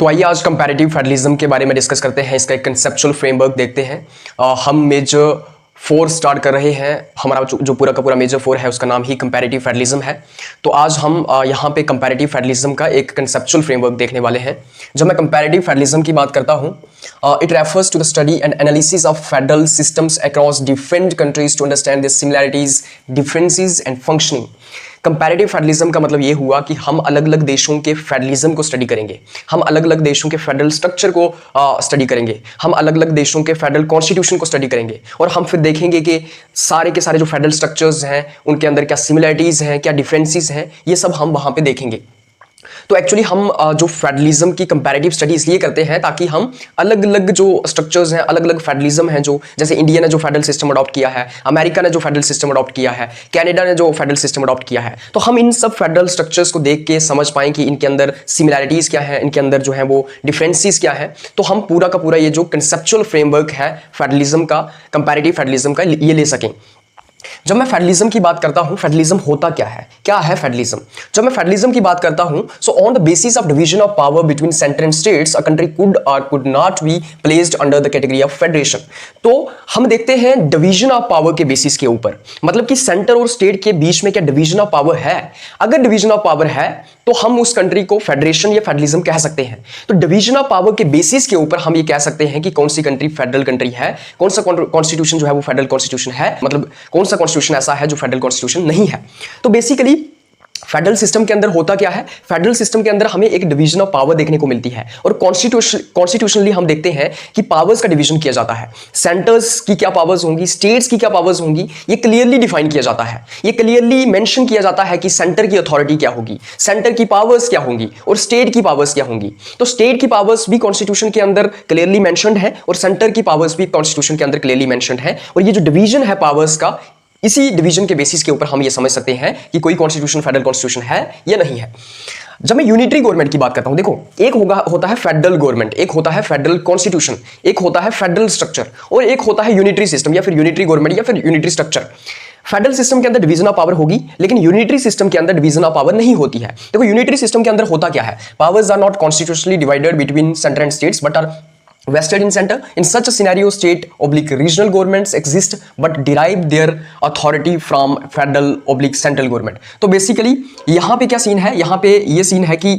तो आइए आज कंपैरेटिव फेडरलिज्म के बारे में डिस्कस करते हैं। इसका एक कंसेप्चुअल फ्रेमवर्क देखते हैं। हम मेजर 4 स्टार्ट कर रहे हैं। हमारा जो पूरा का पूरा मेजर 4 है उसका नाम ही कंपैरेटिव फेडरलिज्म है। तो आज हम यहाँ पे कंपैरेटिव फेडरलिज्म का एक कंसेप्चुअल फ्रेमवर्क देखने वाले हैं। जब मैं कंपैरेटिव फेडरलिज्म की बात करता हूँ, it refers to the study and analysis of federal systems across different countries to understand the similarities, differences and functioning. Comparative federalism का मतलब ये हुआ कि हम अलग अलग देशों के फेडरलिज्म को स्टडी करेंगे, हम अलग अलग देशों के फेडरल स्ट्रक्चर को स्टडी करेंगे, हम अलग अलग देशों के फेडरल कॉन्स्टिट्यूशन को स्टडी करेंगे और हम फिर देखेंगे कि सारे के सारे जो फेडरल स्ट्रक्चर्स हैं उनके अंदर क्या सिमिलैरिटीज हैं, क्या डिफरेंसेस हैं, ये सब हम वहाँ पे देखेंगे। तो एक्चुअली हम जो फेडरलिज्म की कंपैरेटिव स्टडी इसलिए करते हैं ताकि हम अलग अलग जो स्ट्रक्चर्स हैं, अलग अलग फेडरलिज्म हैं, जो जैसे इंडिया ने जो फेडरल सिस्टम अडॉप्ट किया है, अमेरिका ने जो फेडरल सिस्टम अडॉप्ट किया है, कनाडा ने जो फेडरल सिस्टम अडॉप्ट किया है, तो हम इन सब फेडरल स्ट्रक्चर्स को देख के समझ पाएं कि इनके अंदर सिमिलैरिटीज क्या है, इनके अंदर जो है वो डिफरेंसेस क्या है। तो हम पूरा का पूरा ये जो कंसेप्चुअल फ्रेमवर्क है फेडरलिज्म का, कंपैरेटिव फेडरलिज्म का, ये ले सकें। जब मैं फेडरलिज्म की बात करता हूं, फेडरलिज्म होता क्या है फेडरलिज्म? जब मैं फेडरलिज्म की बात करता हूं, so on the basis of division of power between centre and states a country could or could not be placed under the category of federation. तो हम देखते हैं डिवीजन ऑफ पावर के बेसिस के ऊपर, मतलब कि सेंटर और स्टेट के बीच में क्या डिवीजन ऑफ पावर है। अगर डिवीजन ऑफ पावर है तो हम उस कंट्री को फेडरेशन या फेडरलिज्म कह सकते हैं। तो डिवीजन ऑफ पावर के बेसिस के ऊपर हम ये कह सकते हैं कि कौन सी कंट्री फेडरल कंट्री है, कौन सा कॉन्स्टिट्यूशन जो है वो फेडरल कॉन्स्टिट्यूशन है, मतलब कौन सा कॉन्स्टिट्यूशन ऐसा है जो फेडरल कॉन्स्टिट्यूशन नहीं है। तो बेसिकली फेडरल सिस्टम के अंदर होता क्या है, फेडरल सिस्टम के अंदर हमें एक डिवीजन ऑफ पावर देखने को मिलती है और कॉन्स्टिट्यूशनली हम देखते हैं कि पावर्स का डिवीजन किया जाता है। सेंटर्स की क्या पावर्स होंगी, स्टेट्स की क्या पावर्स होंगी, ये क्लियरली डिफाइन किया जाता है। ये क्लियरली मेंशन किया जाता है कि सेंटर की अथॉरिटी क्या होगी, सेंटर की पावर्स क्या होंगी और स्टेट की पावर्स क्या होंगी। तो स्टेट की पावर्स भी कॉन्स्टिट्यूशन के अंदर क्लियरली मेंशन्ड है और सेंटर की पावर्स भी कॉन्स्टिट्यूशन के अंदर क्लियरली मेंशन्ड है। और ये जो डिवीजन है पावर्स का, इसी डिवीजन के बेसिस के ऊपर हम ये समझ सकते हैं कि कोई कॉन्स्टिट्यूशन फेडरल कॉन्स्टिट्यूशन है या नहीं है। जब मैं यूनिटरी गवर्नमेंट की बात करता हूं, देखो एक होता है फेडरल गवर्नमेंट, एक होता है फेडरल कॉन्स्टिट्यूशन, एक होता है फेडरल स्ट्रक्चर और एक होता है यूनिटरी सिस्टम या फिर यूनिटरी गवर्नमेंट या फिर यूनिटरी स्ट्रक्चर। फेडरल सिस्टम के अंदर डिवीजन ऑफ पावर होगी, लेकिन यूनिटरी सिस्टम के अंदर डिवीजन ऑफ पावर नहीं होती है। देखो यूनिटरी सिस्टम के अंदर होता क्या है, powers are not constitutionally divided between centre and states but are vested in center. In such a scenario, state/regional governments exist but derive their authority from federal/central government. तो बेसिकली यहाँ पे क्या scene है, यहाँ पे ये सीन है कि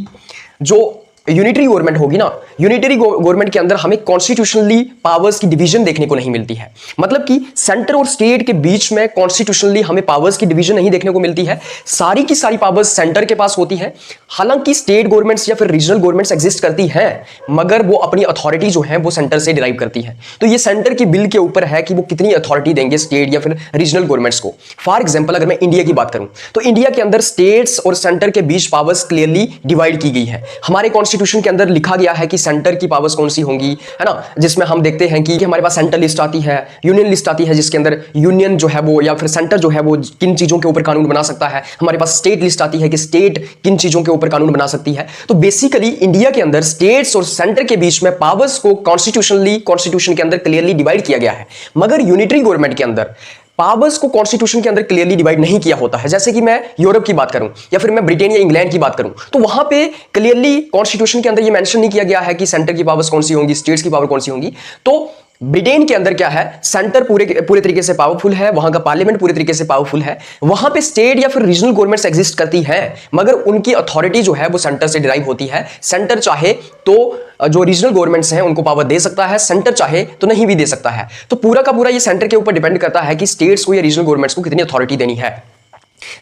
जो यूनिटरी गवर्नमेंट होगी ना, यूनिटरी गवर्नमेंट के अंदर हमें कॉन्स्टिट्यूशनली पावर्स की डिवीजन देखने को नहीं मिलती है। मतलब कि सेंटर और स्टेट के बीच में कॉन्स्टिट्यूशनली हमें पावर्स की डिवीजन नहीं देखने को मिलती है। सारी की सारी पावर्स सेंटर के पास होती है। हालांकि स्टेट गवर्नमेंट्स या फिर रीजनल गवर्नमेंट्स एग्जिस्ट करती हैं, मगर वो अपनी अथॉरिटी जो है वो सेंटर से डिराइव करती है। तो ये सेंटर की बिल के ऊपर है कि वो कितनी अथॉरिटी देंगे स्टेट या फिर रीजनल गवर्नमेंट्स को। फॉर एग्जाम्पल अगर मैं इंडिया की बात करूं तो इंडिया के अंदर स्टेट्स और सेंटर के बीच पावर्स क्लियरली डिवाइड की गई है। हमारे कॉन्स्टिट्यूशन के अंदर लिखा गया है कि सेंटर की पावर्स कौन सी होंगी, है ना, जिसमें हम देखते हैं कि हमारे पास सेंट्रल लिस्ट आती है, यूनियन लिस्ट आती है, जिसके अंदर यूनियन जो है वो या फिर सेंटर जो है वो किन चीजों के ऊपर कानून बना सकता है। हमारे पास स्टेट लिस्ट आती है कि स्टेट किन चीजों के ऊपर कानून बना सकती है। तो बेसिकली इंडिया के अंदर स्टेट्स और सेंटर के बीच में पावर्स को कॉन्स्टिट्यूशन के अंदर क्लियरली डिवाइड किया गया है। मगर यूनिटरी गवर्नमेंट के अंदर पावर्स को कॉन्स्टिट्यूशन के अंदर क्लियरली डिवाइड नहीं किया होता है। जैसे कि मैं यूरोप की बात करूं या फिर मैं ब्रिटेन या इंग्लैंड की बात करूं तो वहां पे क्लियरली कॉन्स्टिट्यूशन के अंदर ये मेंशन नहीं किया गया है कि सेंटर की पावर्स कौन सी होंगी, स्टेट्स की पावर कौन सी होंगी। तो ब्रिटेन के अंदर क्या है, सेंटर पूरे तरीके से पावरफुल है, वहां का पार्लियामेंट पूरे तरीके से पावरफुल है। वहां पे स्टेट या फिर रीजनल गवर्नमेंट्स एग्जिस्ट करती हैं, मगर उनकी अथॉरिटी जो है वो सेंटर से डिराइव होती है। सेंटर चाहे तो जो रीजनल गवर्नमेंट्स हैं उनको पावर दे सकता है, सेंटर चाहे तो नहीं भी दे सकता है। तो पूरा का पूरा ये सेंटर के ऊपर डिपेंड करता है कि स्टेट्स को या रीजनल गवर्नमेंट्स को कितनी अथॉरिटी देनी है।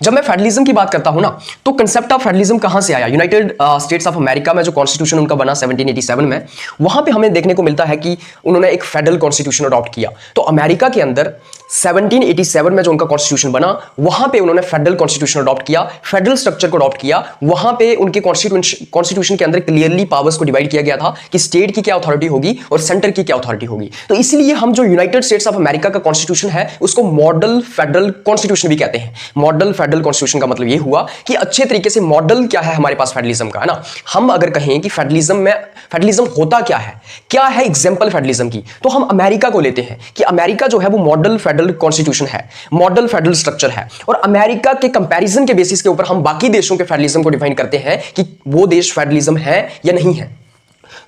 जब मैं फेडरलिज्म की बात करता हूं ना, तो कंसेप्ट ऑफ फेडरलिज्म कहां से आया? यूनाइटेड स्टेट्स ऑफ अमेरिका में जो कॉन्स्टिट्यूशन उनका बना 1787 में, वहां पे हमें देखने को मिलता है कि उन्होंने एक फेडरल कॉन्स्टिट्यूशन अडॉप्ट किया। तो अमेरिका के अंदर 1787 में जो उनका कॉन्स्टिट्यूशन बना, वहां पे उन्होंने फेडरल कॉन्स्टिट्यूशन अडॉप्ट किया, फेडरल स्ट्रक्चर को अडॉप्ट किया। वहां पे उनके कॉन्स्टिट्यूशन के अंदर क्लियरली पावर्स को डिवाइड किया गया था कि स्टेट की क्या अथॉरिटी होगी और सेंटर की क्या अथॉरिटी होगी। तो इसलिए हम जो यूनाइटेड स्टेट्स ऑफ अमेरिका का कॉन्स्टिट्यूशन है उसको मॉडल फेडरल कॉन्स्टिट्यूशन भी कहते हैं। मॉडल फेडरल कॉन्स्टिट्यूशन का मतलब ये हुआ कि अच्छे तरीके से मॉडल क्या है हमारे पास फेडरलिज्म का, है ना। हम अगर कहें कि फेडरलिज्म होता क्या है एग्जांपल फेडरलिज्म की, तो हम अमेरिका को लेते हैं कि अमेरिका जो है वो मॉडल फेडरल कॉन्स्टिट्यूशन है, मॉडल फेडरल स्ट्रक्चर है। और अमेरिका के कंपैरिजन के बेसिस के ऊपर हम बाकी देशों के फेडरलिज्म को डिफाइन करते हैं कि वो देश फेडरलिज्म है या नहीं है।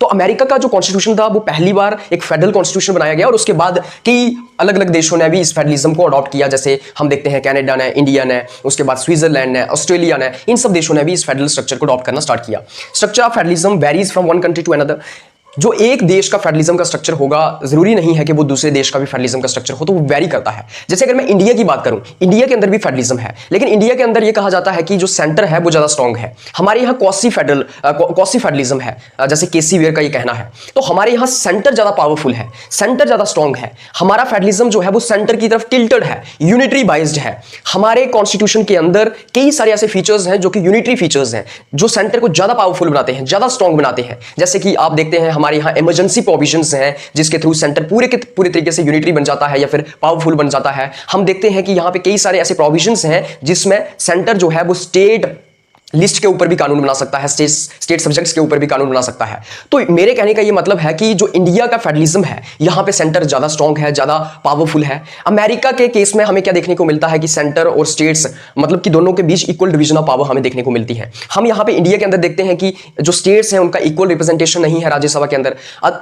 तो अमेरिका का जो कॉन्स्टिट्यूशन था वो पहली बार एक फेडरल कॉन्स्टिट्यूशन बनाया गया और उसके बाद कई अलग अलग देशों ने भी इस फेडरलिज्म को अडॉप्ट किया, जैसे हम देखते हैं कनाडा ने, इंडिया ने, उसके बाद स्विट्जरलैंड ने, ऑस्ट्रेलिया ने, इन सब देशों ने भी इस फेडरल स्ट्रक्चर को अडॉप्ट करना स्टार्ट किया। Structure of federalism varies from one country to another. जो एक देश का फेडरलिज्म का स्ट्रक्चर होगा जरूरी नहीं है कि वो दूसरे देश का भी फेडरलिज्म का स्ट्रक्चर हो, तो वो वेरी करता है। जैसे अगर मैं इंडिया की बात करूं, इंडिया के अंदर भी फेडरलिज्म है, लेकिन इंडिया के अंदर ये कहा जाता है कि जो सेंटर है वो ज्यादा स्ट्रांग है। हमारे यहाँ कॉसी फेडरलिज्म है, जैसे केसी वेयर का ये कहना है। तो हमारे यहाँ सेंटर ज्यादा पावरफुल है, सेंटर ज्यादा स्ट्रांग है। हमारा फेडरलिज्म जो है वो सेंटर की तरफ टिल्टेड है, यूनिटरी बाइज्ड है। हमारे कॉन्स्टिट्यूशन के अंदर कई सारे ऐसे फीचर्स हैं जो कि यूनिटरी फीचर्स हैं, जो सेंटर को ज्यादा पावरफुल बनाते हैं, ज्यादा स्ट्रांग बनाते हैं। जैसे कि आप देखते हैं हमारे यहाँ इमरजेंसी प्रोविजंस हैं, जिसके थ्रू सेंटर पूरे के पूरे तरीके से यूनिटरी बन जाता है या फिर पावरफुल बन जाता है। हम देखते हैं कि यहां पे कई सारे ऐसे प्रोविजंस हैं जिसमें सेंटर जो है वो स्टेट लिस्ट के ऊपर भी कानून बना सकता है, स्टेट सब्जेक्ट्स के ऊपर भी कानून बना सकता है। तो मेरे कहने का ये मतलब है कि जो इंडिया का फेडरलिज्म है, यहां पे सेंटर ज्यादा स्ट्रांग है, ज्यादा पावरफुल है। अमेरिका के केस में हमें क्या देखने को मिलता है कि सेंटर और स्टेट्स मतलब कि दोनों के बीच इक्वल डिवीजन ऑफ पावर हमें देखने को मिलती है। हम यहां पे इंडिया के अंदर देखते हैं कि जो स्टेट्स हैं उनका इक्वल रिप्रेजेंटेशन नहीं है राज्यसभा के अंदर।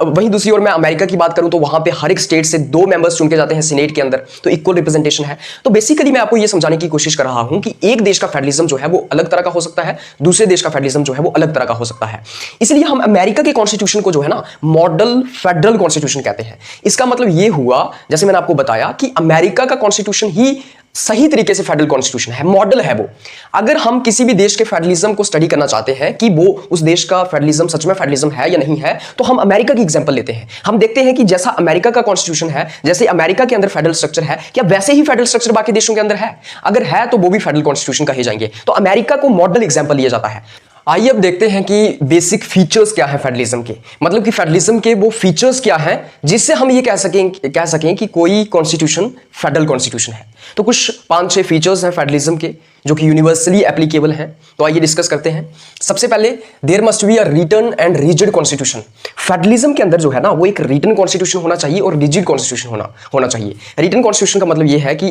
वहीं दूसरी ओर मैं अमेरिका की बात करूं तो वहां पे हर एक स्टेट से 2 मेंबर्स चुन के जाते हैं सीनेट के अंदर, तो इक्वल रिप्रेजेंटेशन है। तो बेसिकली मैं आपको यह समझाने की कोशिश कर रहा हूं कि एक देश का फेडरलिज्म जो है वो अलग तरह का हो सकता है, दूसरे देश का फेडरलिज्म जो है वो अलग तरह का हो सकता है। इसलिए हम अमेरिका के कॉन्स्टिट्यूशन को जो है ना मॉडल फेडरल कॉन्स्टिट्यूशन कहते हैं। इसका मतलब ये हुआ, जैसे मैंने आपको बताया कि अमेरिका का कॉन्स्टिट्यूशन ही सही तरीके से फेडरल कॉन्स्टिट्यूशन है, मॉडल है वो। अगर हम किसी भी देश के फेडरलिज्म को स्टडी करना चाहते हैं कि वो उस देश का फेडरलिज्म सच में फेडरलिज्म है या नहीं है, तो हम अमेरिका की एग्जांपल लेते हैं। हम देखते हैं कि जैसा अमेरिका का कॉन्स्टिट्यूशन है, जैसे अमेरिका के अंदर फेडरल स्ट्रक्चर है, क्या वैसे ही फेडरल स्ट्रक्चर बाकी देशों के अंदर है? अगर है तो वो भी फेडरल कॉन्स्टिट्यूशन कहे जाएंगे। तो अमेरिका को मॉडल एग्जांपल लिया जाता है। आइए अब देखते हैं कि बेसिक फीचर्स क्या है फेडरलिज्म के, मतलब कि फेडरलिज्म के वो फीचर्स क्या हैं जिससे हम ये कह सकें कि कोई कॉन्स्टिट्यूशन फेडरल कॉन्स्टिट्यूशन है। तो कुछ 5-6 फीचर्स हैं फेडरलिज्म के जो कि यूनिवर्सली एप्लीकेबल हैं। तो आइए डिस्कस करते हैं। सबसे पहले, there must be a written and rigid constitution. Federalism के अंदर जो है ना वो एक रिटन कॉन्स्टिट्यूशन होना चाहिए और रिजिड कॉन्स्टिट्यूशन होना चाहिए। रिटन कॉन्स्टिट्यूशन का मतलब ये है कि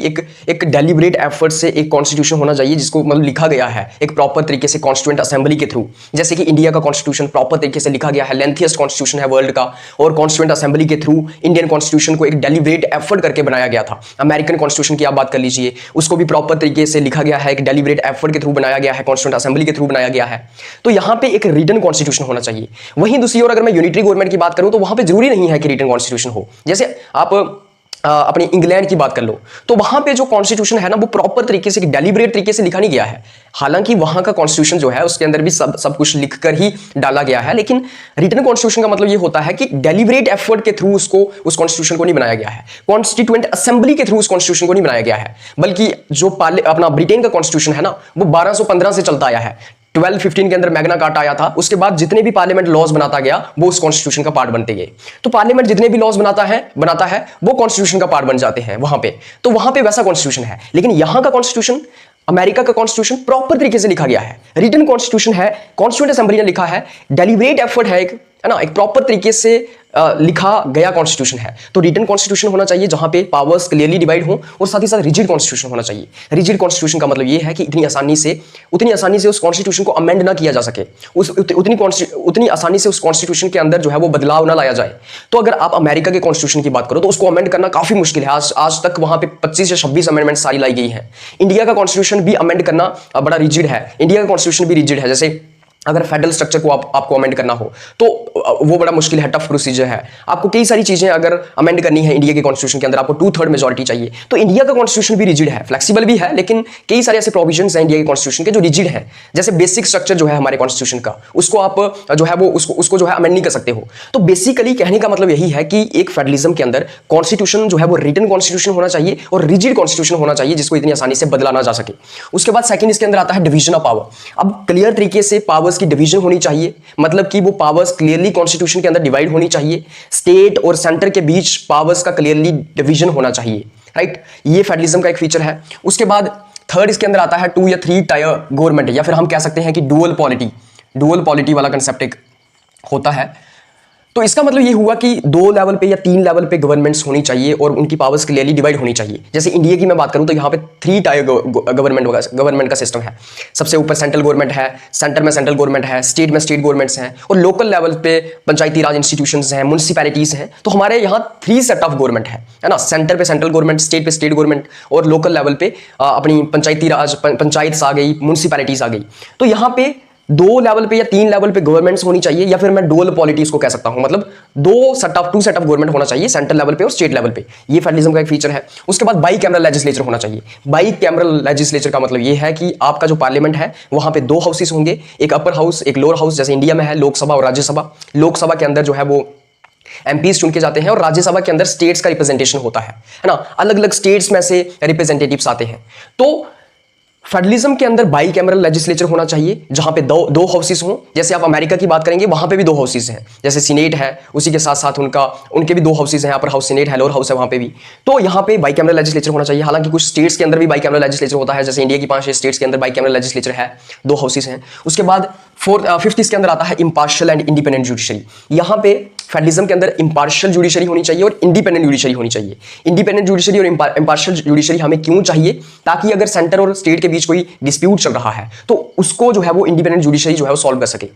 एक डेलिब्रेट एफर्ट से एक कॉन्स्टिट्यूशन होना चाहिए जिसको मतलब लिखा गया है एक प्रॉपर तरीके से कॉन्स्टिट्यूएंट असेंबली के थ्रू। जैसे कि इंडिया का कॉन्स्टिट्यूशन प्रॉपर तरीके से लिखा गया है, लेंथीएस्ट कॉन्स्टिट्यूशन है वर्ल्ड का, और कॉन्स्टिट्यूएंट असेंबली के थ्रू इंडियन कॉन्स्टिट्यूशन को एक डेलिब्रेट एफर्ट करके बनाया गया था। अमेरिकन कॉन्स्टिट्यूशन की आप बात कर लीजिए, उसको भी प्रॉपर तरीके से लिखा गया है, एक डेलिब्रेट एफर्ट के थ्रू बनाया गया है, कॉन्स्टिट्यूएंट असेंबली के थ्रू बनाया गया है। तो यहां पे एक रिटन कॉन्स्टिट्यूशन होना चाहिए। वहीं दूसरी ओर अगर मैं यूनिटरी गवर्नमेंट की बात करूं तो वहां पे जरूरी नहीं है कि रिटन कॉन्स्टिट्यूशन हो। जैसे आप अपनी इंग्लैंड की बात कर लो तो वहां पे जो कॉन्स्टिट्यूशन है ना वो प्रॉपर तरीके से डेलिब्रेट तरीके से लिखा नहीं गया है। हालांकि वहां का कॉन्स्टिट्यूशन जो है उसके अंदर भी सब कुछ लिखकर ही डाला गया है, लेकिन रिटन कॉन्स्टिट्यूशन का मतलब ये होता है कि डेलिब्रेट एफर्ट के थ्रू उसको उस कॉन्स्टिट्यूशन को नहीं बनाया गया है, कॉन्स्टिट्यूएंट असेंबली के थ्रू उस कॉन्स्टिट्यूशन को नहीं बनाया गया है, बल्कि जो अपना ब्रिटेन का कॉन्स्टिट्यूशन है ना वो 1215 से चलता आया है। 1215 के अंदर मैग्ना कार्टा आया था, उसके बाद जितने भी पार्लियामेंट लॉज बनाता गया वो उस कॉन्स्टिट्यूशन का पार्ट बनते गए। तो पार्लियामेंट जितने भी लॉज बनाता है वो कॉन्स्टिट्यूशन का पार्ट बन जाते हैं वहां पे। तो वहां पे वैसा कॉन्स्टिट्यूशन है, लेकिन यहां का कॉन्स्टिट्यूशन, अमेरिका का कॉन्स्टिट्यूशन प्रॉपर तरीके से लिखा गया है, रिटन कॉन्स्टिट्यूशन है, कॉन्स्टिट्यूएंट असेंबली ने लिखा है, डेलिब्रेट एफर्ट है ना, एक प्रॉपर तरीके से लिखा गया कॉन्स्टिट्यूशन है। तो रिटन कॉन्स्टिट्यूशन होना चाहिए जहां पे पावर्स क्लियरली डिवाइड हो, और साथ ही साथ रिजिड कॉन्स्टिट्यूशन होना चाहिए। रिजिड कॉन्स्टिट्यूशन का मतलब यह है कि उतनी आसानी से उस कॉन्स्टिट्यूशन को अमेंड ना किया जा सके, उतनी आसानी से उस कॉन्स्टिट्यूशन के अंदर जो है वो बदलाव ना लाया जाए। तो अगर आप अमेरिका के कॉन्स्टिट्यूशन की बात करो तो उसको अमेंड करना काफी मुश्किल है। आज तक वहां पे 25 या 26 अमेंडमेंट सारी लाई गई है। इंडिया का कॉन्स्टिट्यूशन भी अमेंड करना बड़ा रिजिड है, इंडिया का कॉन्स्टिट्यूशन भी रिजिड है। जैसे अगर फेडरल स्ट्रक्चर को आपको अमेंड करना हो तो वो बड़ा मुश्किल है, टफ प्रोसीजर है। आपको कई सारी चीजें अगर अमेंड करनी है इंडिया के कॉन्स्टिट्यूशन के अंदर, आपको 2/3 मेजॉरिटी चाहिए। तो इंडिया का कॉन्स्टिट्यूशन भी रिजिड है, फ्लेक्सिबल भी है, लेकिन कई सारे ऐसे प्रोविजंस हैं इंडिया के कॉन्स्टिट्यूशन के जो रिजिड हैं। जैसे बेसिक स्ट्रक्चर जो है हमारे कॉन्स्टिट्यूशन का, उसको आप जो है वो उसको जो है अमेंड नहीं कर सकते हो। तो बेसिकली कहने का मतलब यही है कि एक फेडरलिज्म के अंदर कॉन्स्टिट्यूशन जो है वो रिटन कॉन्स्टिट्यूशन होना चाहिए और रिजिड कॉन्स्टिट्यूशन होना चाहिए जिसको इतनी आसानी से बदला ना जा सके। उसके बाद सेकंड इसके अंदर आता है डिवीजन ऑफ पावर। अब क्लियर तरीके से पावर्स की डिवीजन होनी चाहिए, मतलब कि वो पावर्स क्लियरली कॉन्स्टिट्यूशन के अंदर डिवाइड होनी चाहिए। स्टेट और सेंटर के बीच पावर्स का क्लियरली डिवीजन होना चाहिए, राइट। ये फेडरलिज्म का एक फीचर है। उसके बाद थर्ड इसके अंदर आता है 2 या 3 टायर गवर्नमेंट, या फिर हम कह सकते हैं कि डुअल पॉलिटी वाला कंसेप्ट एक होता है। तो इसका मतलब ये हुआ कि 2 लेवल पे या 3 लेवल पे गवर्नमेंट्स होनी चाहिए और उनकी पावर्स क्लियरली डिवाइड होनी चाहिए। जैसे इंडिया की मैं बात करूं तो यहाँ पे 3 टायर गवर्नमेंट का सिस्टम है। सबसे ऊपर सेंट्रल गवर्नमेंट है, सेंटर में सेंट्रल गवर्नमेंट है, स्टेट में स्टेट गवर्नमेंट्स हैं और लोकल लेवल पे पंचायती राज इंस्टीट्यूशंस हैं, म्युनिसिपैलिटीज हैं। तो हमारे यहाँ 3 सेट ऑफ गवर्नमेंट है ना। सेंटर पे सेंट्रल गवर्नमेंट, स्टेट पे स्टेट गवर्नमेंट और लोकल लेवल पे अपनी पंचायती राज पंचायत आ गई, म्युनिसिपैलिटीज आ गई। तो यहाँ पे 2 लेवल पे या 3 लेवल पे गवर्नमेंट्स होनी चाहिए, या फिर मैं डुअल पॉलिटीज को कह सकता हूं, मतलब 2 सेट ऑफ गवर्नमेंट होना चाहिए, सेंट्रल लेवल पे और स्टेट लेवल पे। ये फेडरलिज्म का एक फीचर है। उसके बाद बाई कैमरल लेजिस्लेचर होना चाहिए। बाई कैमरल लेजिस्लेचर का मतलब ये है कि आपका जो पार्लियामेंट है वहां पे 2 हाउसेस होंगे, एक अपर हाउस एक लोअर हाउस। जैसे इंडिया में है लोकसभा और राज्यसभा। लोकसभा के अंदर जो है वो एमपीज चुन के जाते हैं और राज्यसभा के अंदर स्टेट्स का रिप्रेजेंटेशन होता है ना। अलग अलग स्टेट्स में से रिप्रेजेंटेटिव्स आते हैं। तो फेडरलिज्म के अंदर बाई कैमरल लेजिस्लेचर होना चाहिए जहां पे दो हाउसेस हों। जैसे आप अमेरिका की बात करेंगे वहां पे भी 2 हाउसेस हैं, जैसे सीनेट है, उसी के साथ साथ उनके भी 2 हाउसेस हैं, अपर हाउस सीनेट है, लोअर हाउस है वहां पे भी। तो यहां पे बाई कैमरल लेजिस्लेचर होना चाहिए। हालांकि कुछ स्टेट्स के अंदर भी बाई कैमरल लेजिस्लेचर होता है, जैसे इंडिया की 5 स्टेट्स के अंदर बाई कैमरल लेजिस्लेचर है, 2 हाउसेस हैं। उसके बाद 5th इसके अंदर आता है इम्पार्शियल एंड इंडिपेंडेंट जुडिशरी। यहां पे फेडरलिज्म के अंदर इंपार्शियल जुडिशरी होनी चाहिए और इंडिपेंडेंट जुडिशरी होनी चाहिए। इंडिपेंडेंट जुडिशरी और इंपार्शियल जुडिशरी हमें क्यों चाहिए? ताकि अगर सेंटर और स्टेट के बीच कोई डिस्प्यूट चल रहा है तो उसको जो है वो इंडिपेंडेंट जुडिशरी जो है वो सॉल्व कर सके।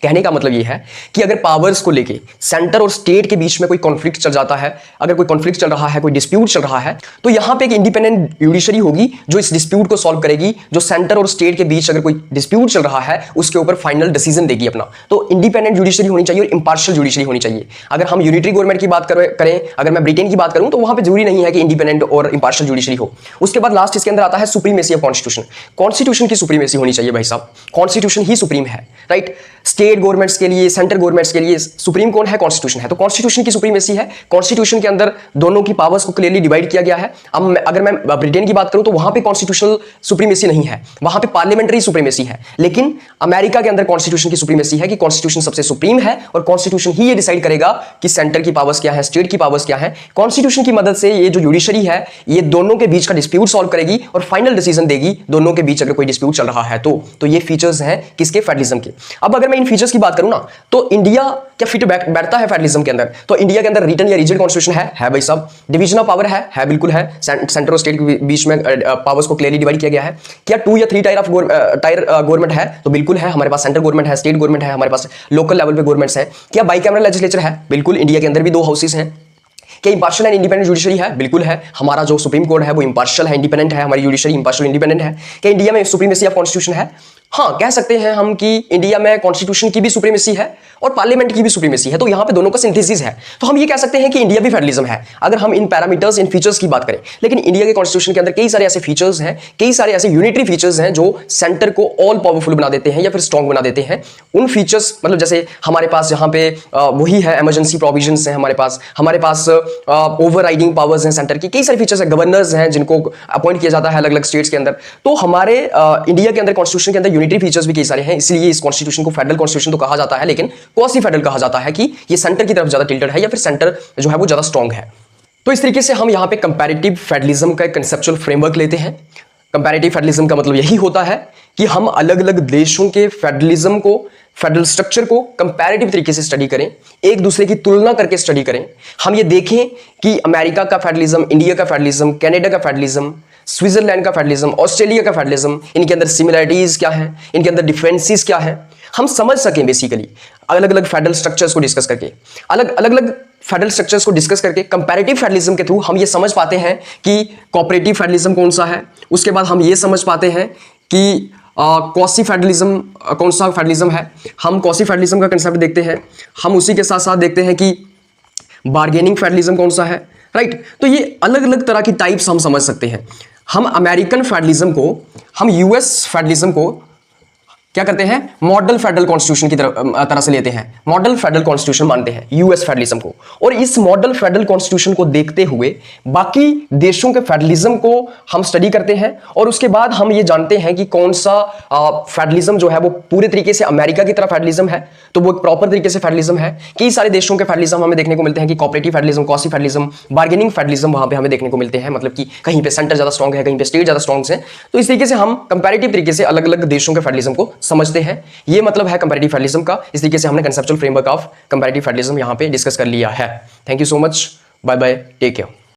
कहने का मतलब यह है कि अगर पावर्स को लेके सेंटर और स्टेट के बीच में कोई कॉन्फ्लिक्ट चल जाता है, अगर कोई कॉन्फ्लिक्ट चल रहा है, कोई डिस्प्यूट चल रहा है, तो यहां पे एक इंडिपेंडेंट जुडिशरी होगी जो इस डिस्प्यूट को सॉल्व करेगी। जो सेंटर और स्टेट के बीच अगर कोई डिस्प्यूट चल रहा है उसके ऊपर फाइनल डिसीजन देगी अपना। तो इंडिपेंडेंट जुडिशरी होनी चाहिए और इंपार्शियल जुडिशरी होनी चाहिए। अगर हम यूनिटरी गवर्नमेंट की बात करें, अगर मैं ब्रिटेन की बात करूं तो वहां पर जरूरी नहीं है कि इंडिपेंडेंट और इंपार्शियल जुडिशरी हो। उसके बाद लास्ट इसके अंदर आता है सुप्रीमेसी ऑफ कॉन्स्टिट्यूशन। कॉन्स्टिट्यूशन की सुप्रीमेसी होनी चाहिए भाई साहब। कॉन्स्टिट्यूशन ही सुप्रीम है, राइट। स्टेट गवर्नमेंट्स के लिए, सेंट्रल गवर्नमेंट्स के लिए सुप्रीम कौन है? कॉन्स्टिट्यूशन है। तो कॉन्स्टिट्यूशन की सुप्रीमेसी है। कॉन्स्टिट्यूशन के अंदर दोनों की पावर्स को क्लियरली डिवाइड किया गया है। अब अगर मैं ब्रिटेन की बात करूं तो वहां पे कॉन्स्टिट्यूशनल सुप्रीमेसी नहीं है, वहां पे पार्लियामेंट्री सुप्रीमेसी है। लेकिन अमेरिका के अंदर कॉन्स्टिट्यूशन की सुप्रीमेसी है कि कॉन्स्टिट्यूशन सबसे सुप्रीम है और कॉन्स्टिट्यूशन ही ये डिसाइड करेगा कि सेंटर की पावर्स क्या है, स्टेट की पावर्स क्या है। कॉन्स्टिट्यूशन की मदद से ये जो जुडिशरी है ये दोनों के बीच का डिस्प्यूट सॉल्व करेगी और फाइनल डिसीजन देगी दोनों के बीच अगर कोई डिस्प्यूट चल रहा है तो ये फीचर्स हैं किसके? फेडरलिज्म के। अब अगर मैं इन फीचर्स की बात करूं ना तो इंडिया क्या फिट बैठता है फेडरलिज्म के अंदर? तो इंडिया के अंदर रिटन या रिजिड कॉन्स्टिट्यूशन है भाई साहब। डिवीजन ऑफ पावर है बिल्कुल है। सेंटर और स्टेट के बीच में पावर्स को क्लियरली डिवाइड किया गया है। क्या 2 या 3 टायर गवर्नमेंट है? तो बिल्कुल है। हमारे पास सेंट्रल गवर्नमेंट है, स्टेट गवर्नमेंट है, हमारे पास लोकल लेवल पे गवर्नमेंट्स है। क्या बाइकैमरल लेजिस्लेचर है? बिल्कुल। इंडिया के अंदर भी 2 हाउसेस हैं। क्या इंपार्शियल एंड इंडिपेंडेंट जुडिशरी है? बिल्कुल है। हमारा जो सुप्रीम कोर्ट है वो इंपार्शियल है, इंडिपेंडेंट है। हमारी जुडिशरी इंपार्शियल इंडिपेंडेंट है। क्या इंडिया में सुप्रीमेसी ऑफ कॉन्स्टिट्यूशन है? हाँ, कह सकते हैं हम कि इंडिया में कॉन्स्टिट्यूशन की भी सुप्रीमेसी है और पार्लियामेंट की भी सुप्रीमेसी है। तो यहां पे दोनों का सिंथेसिस है। तो हम ये कह सकते हैं कि इंडिया भी फेडरलिज्म है अगर हम इन पैरामीटर्स, इन फीचर्स की बात करें। लेकिन इंडिया के कॉन्स्टिट्यूशन के अंदर कई सारे ऐसे फीचर्स हैं, कई सारे ऐसे यूनिटरी फीचर्स हैं जो सेंटर को ऑल पावरफुल बना देते हैं या फिर स्ट्रॉन्ग बना देते हैं। उन फीचर्स मतलब जैसे हमारे पास यहाँ पे वही है, इमरजेंसी प्रोविजंस हैं हमारे पास ओवरराइडिंग पावर्स हैं सेंटर की, कई सारे फीचर्स हैं, गवर्नर्स हैं जिनको अपॉइंट किया जाता है अलग अलग स्टेट्स के अंदर। तो हमारे इंडिया के अंदर कॉन्स्टिट्यूशन के अंदर यूनिटरी फीचर्स भी कई सारे हैं। इसलिए इस कॉन्स्टिट्यूशन को फेडरल कॉन्स्टिट्यूशन तो कहा जाता है, लेकिन क्वासी फेडरल कहा जाता है कि ये सेंटर की तरफ ज्यादा टिल्टेड है या फिर सेंटर जो है वो ज्यादा स्ट्रॉन्ग है। तो इस तरीके से हम यहाँ पे कंपैरेटिव फेडरलिज्म का कंसेप्चुअल फ्रेमवर्क लेते हैं। कंपैरेटिव फेडरलिज्म का मतलब यही होता है कि हम अलग अलग देशों के फेडरलिज्म को, फेडरल स्ट्रक्चर को कंपैरेटिव तरीके से स्टडी करें, एक दूसरे की तुलना करके स्टडी करें। हम ये देखें कि अमेरिका का फेडरलिज्म, इंडिया का फेडरलिज्म, कनाडा का फेडरलिज्म, स्विट्जरलैंड का फेडरलिज्म, ऑस्ट्रेलिया का फेडरलिज्म, इनके अंदर सिमिलरिटीज क्या है, इनके अंदर डिफरेंसेस क्या है, हम समझ सकें। बेसिकली अलग अलग फेडरल स्ट्रक्चर्स को डिस्कस करके, अलग अलग फेडरल स्ट्रक्चर्स को डिस्कस करके कंपैरेटिव फेडरलिज्म के थ्रू हम ये समझ पाते हैं कि कोऑपरेटिव फेडरलिज्म कौन सा है। उसके बाद हम ये समझ पाते हैं कि क्वासी फेडरलिज्म कौन सा फेडरलिज्म है। हम क्वासी फेडरलिज्म का कंसेप्ट देखते हैं। हम उसी के साथ साथ देखते हैं कि बार्गेनिंग फेडरलिज्म कौन सा है, राइट। तो ये अलग अलग तरह की टाइप्स हम समझ सकते हैं। हम अमेरिकन फेडरलिज्म को, हम यूएस फेडरलिज्म को क्या करते हैं? मॉडल फेडरल कॉन्स्टिट्यूशन की तरह से लेते हैं, मॉडल फेडरल कॉन्स्टिट्यूशन मानते हैं यूएस फेडरलिज्म को। और इस मॉडल फेडरल कॉन्स्टिट्यूशन को देखते हुए बाकी देशों के फेडरलिज्म को हम स्टडी करते हैं और उसके बाद हम ये जानते हैं कि कौन सा फेडरलिज्म जो है वो पूरे तरीके से अमेरिका की तरह फेडरलिज्म है, तो वो एक प्रॉपर तरीके से फेडरलिज्म है। कई सारे देशों के फेडरलिज्म हमें देखने को मिलते हैं कि cooperative federalism, quasi federalism, bargaining federalism वहां पे हमें देखने को मिलते हैं, मतलब कि कहीं पे सेंटर ज्यादा स्ट्रॉन्ग है, कहीं पे स्टेट ज्यादा स्ट्रॉन्ग है। तो इस तरीके से हम कंपैरेटिव तरीके से अलग अलग देशों के फेडरलिज्म को समझते हैं। ये मतलब है कंपैरेटिव फेडरलिज्म का। इस तरीके से हमने conceptual framework of comparative federalism यहाँ पे डिस्कस कर लिया है। Thank you so much, bye bye, take care.